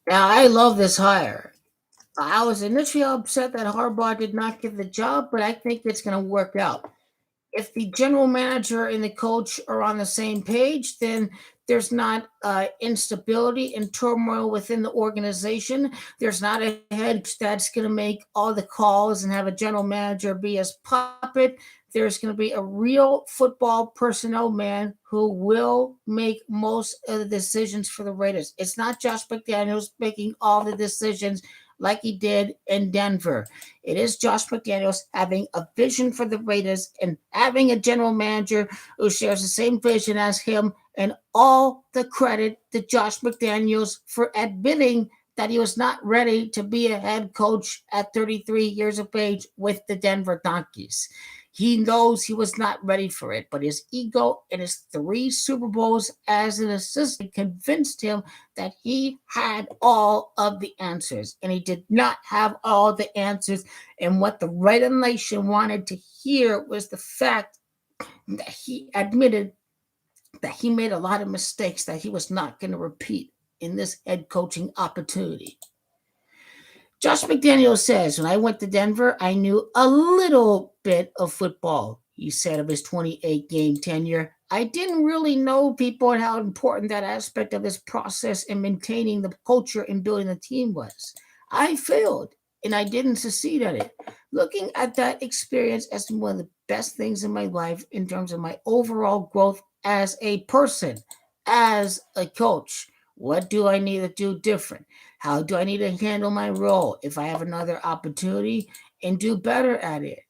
Now, I love this hire. I was initially upset that Harbaugh did not get the job, but I think it's going to work out. If the general manager and the coach are on the same page, then there's not instability and turmoil within the organization. There's not a head that's going to make all the calls and have a general manager be his puppet. There's going to be a real football personnel man who will make most of the decisions for the Raiders. It's not Josh McDaniels making all the decisions like he did in Denver. It is Josh McDaniels having a vision for the Raiders and having a general manager who shares the same vision as him, and all the credit to Josh McDaniels for admitting that he was not ready to be a head coach at 33 years of age with the Denver Donkeys. He knows he was not ready for it, but his ego and his three Super Bowls as an assistant convinced him that he had all of the answers, and he did not have all the answers. And what the Raider Nation wanted to hear was the fact that he admitted that he made a lot of mistakes that he was not going to repeat in this head coaching opportunity. Josh McDaniels says, when I went to Denver, I knew a little bit of football. He said of his 28 game tenure, I didn't really know people and how important that aspect of this process in maintaining the culture and building the team was. I failed and I didn't succeed at it. Looking at that experience as one of the best things in my life in terms of my overall growth as a person, as a coach. What do I need to do different? How do I need to handle my role if I have another opportunity and do better at it?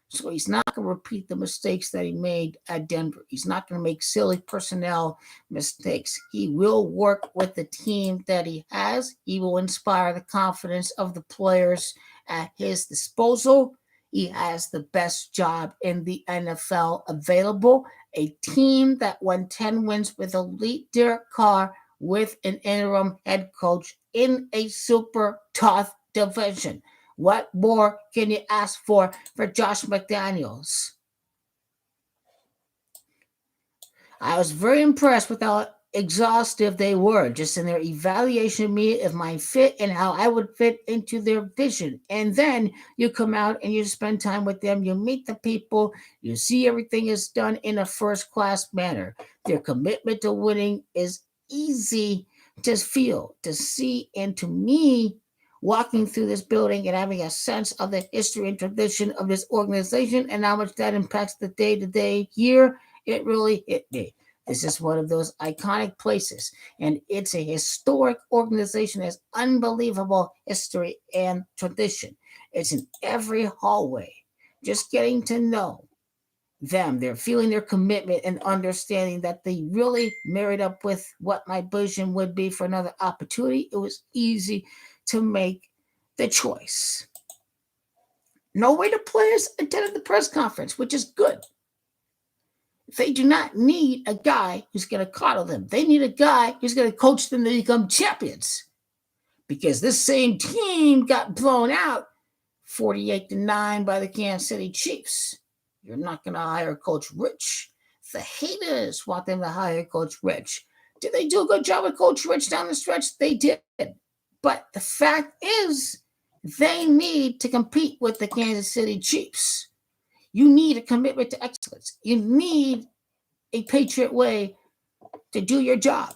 So he's not going to repeat the mistakes that he made at Denver. He's not going to make silly personnel mistakes. He will work with the team that he has. He will inspire the confidence of the players at his disposal. He has the best job in the NFL available, a team that won 10 wins with elite Derek Carr with an interim head coach in a super tough division. What more can you ask for Josh McDaniels? I was very impressed with how exhaustive they were just in their evaluation of me, of my fit, and how I would fit into their vision. And then you come out and you spend time with them, you meet the people, you see everything is done in a first class manner. Their commitment to winning is easy to feel, to see, and to me, walking through this building and having a sense of the history and tradition of this organization and how much that impacts the day to day here, it really hit me. This is one of those iconic places, and it's a historic organization that has unbelievable history and tradition. It's in every hallway. Just getting to know them, they're feeling their commitment and understanding that they really married up with what my vision would be for another opportunity. It was easy to make the choice. No way the players attended the press conference, which is good. They do not need a guy who's going to coddle them. They need a guy who's going to coach them to become champions. Because this same team got blown out 48-9 by the Kansas City Chiefs. You're not going to hire Coach Rich. The haters want them to hire Coach Rich. Did they do a good job with Coach Rich down the stretch? They did. But the fact is, they need to compete with the Kansas City Chiefs. You need a commitment to excellence. You need a Patriot way to do your job.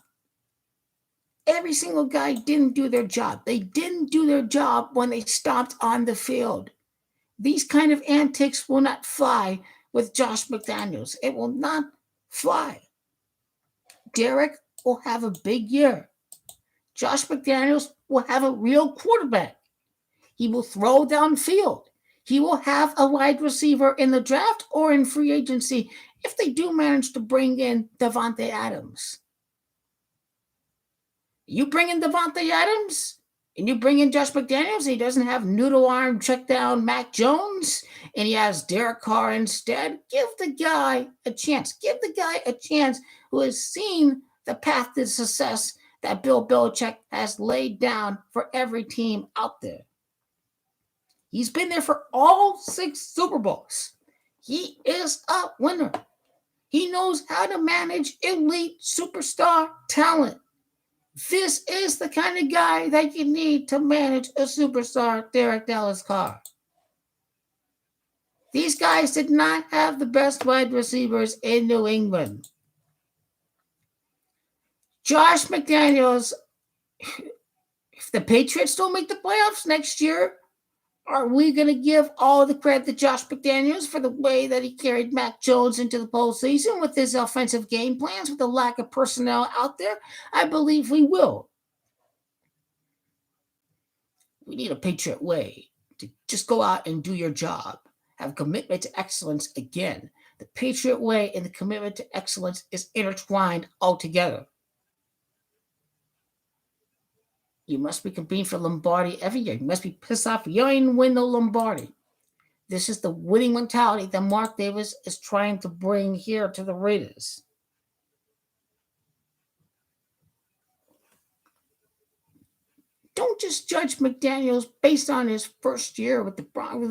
Every single guy didn't do their job. They didn't do their job when they stomped on the field. These kind of antics will not fly with Josh McDaniels. It will not fly. Derek will have a big year. Josh McDaniels will have a real quarterback. He will throw downfield. He will have a wide receiver in the draft or in free agency if they do manage to bring in Davante Adams. You bring in Davante Adams and you bring in Josh McDaniels, and he doesn't have noodle arm check down Mac Jones, and he has Derek Carr instead. Give the guy a chance. Give the guy a chance who has seen the path to success that Bill Belichick has laid down for every team out there. He's been there for all 6 Super Bowls. He is a winner. He knows how to manage elite superstar talent. This is the kind of guy that you need to manage a superstar, Derek Dallas Carr. These guys did not have the best wide receivers in New England. Josh McDaniels, if the Patriots don't make the playoffs next year, are we going to give all the credit to Josh McDaniels for the way that he carried Mac Jones into the postseason with his offensive game plans, with the lack of personnel out there? I believe we will. We need a Patriot way to just go out and do your job. Have commitment to excellence again. The Patriot way and the commitment to excellence is intertwined altogether. You must be competing for Lombardi every year. You must be pissed off you ain't win no Lombardi. This is the winning mentality that Mark Davis is trying to bring here to the Raiders. Don't just judge McDaniels based on his first year with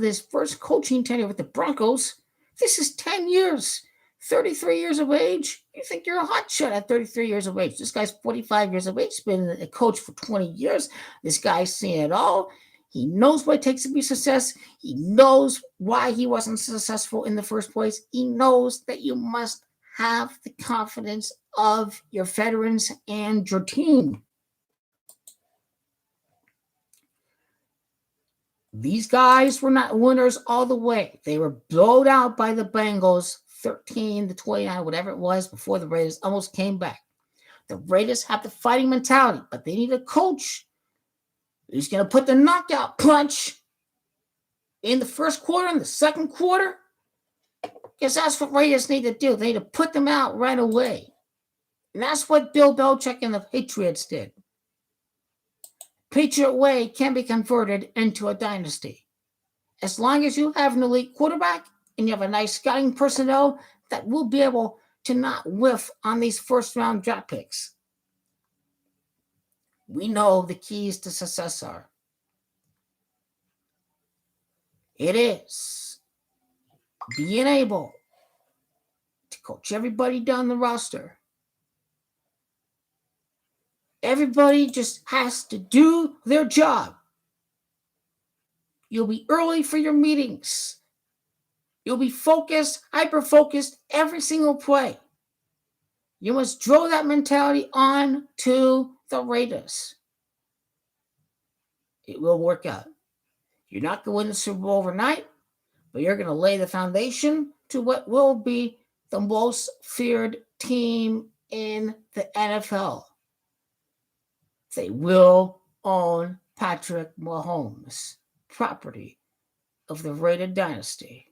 his first coaching tenure with the Broncos. This is 10 years. 33 years of age. You think you're a hot shot at 33 years of age. This guy's 45 years of age. He's been a coach for 20 years. This guy's seen it all. He knows what it takes to be success. He knows why he wasn't successful in the first place. He knows that you must have the confidence of your veterans and your team. These guys were not winners all the way. They were blown out by the Bengals 13-29, whatever it was, before the Raiders almost came back. The Raiders have the fighting mentality, but they need a coach who's going to put the knockout punch in the first quarter, in the second quarter, because that's what Raiders need to do. They need to put them out right away. And that's what Bill Belichick and the Patriots did. Patriot way can be converted into a dynasty. As long as you have an elite quarterback and you have a nice scouting personnel that will be able to not whiff on these first-round draft picks. We know the keys to success are. It is being able to coach everybody down the roster. Everybody just has to do their job. You'll be early for your meetings. You'll be focused, hyper-focused every single play. You must draw that mentality on to the Raiders. It will work out. You're not going to win the Super Bowl overnight, but you're going to lay the foundation to what will be the most feared team in the NFL. They will own Patrick Mahomes, property of the Raider dynasty.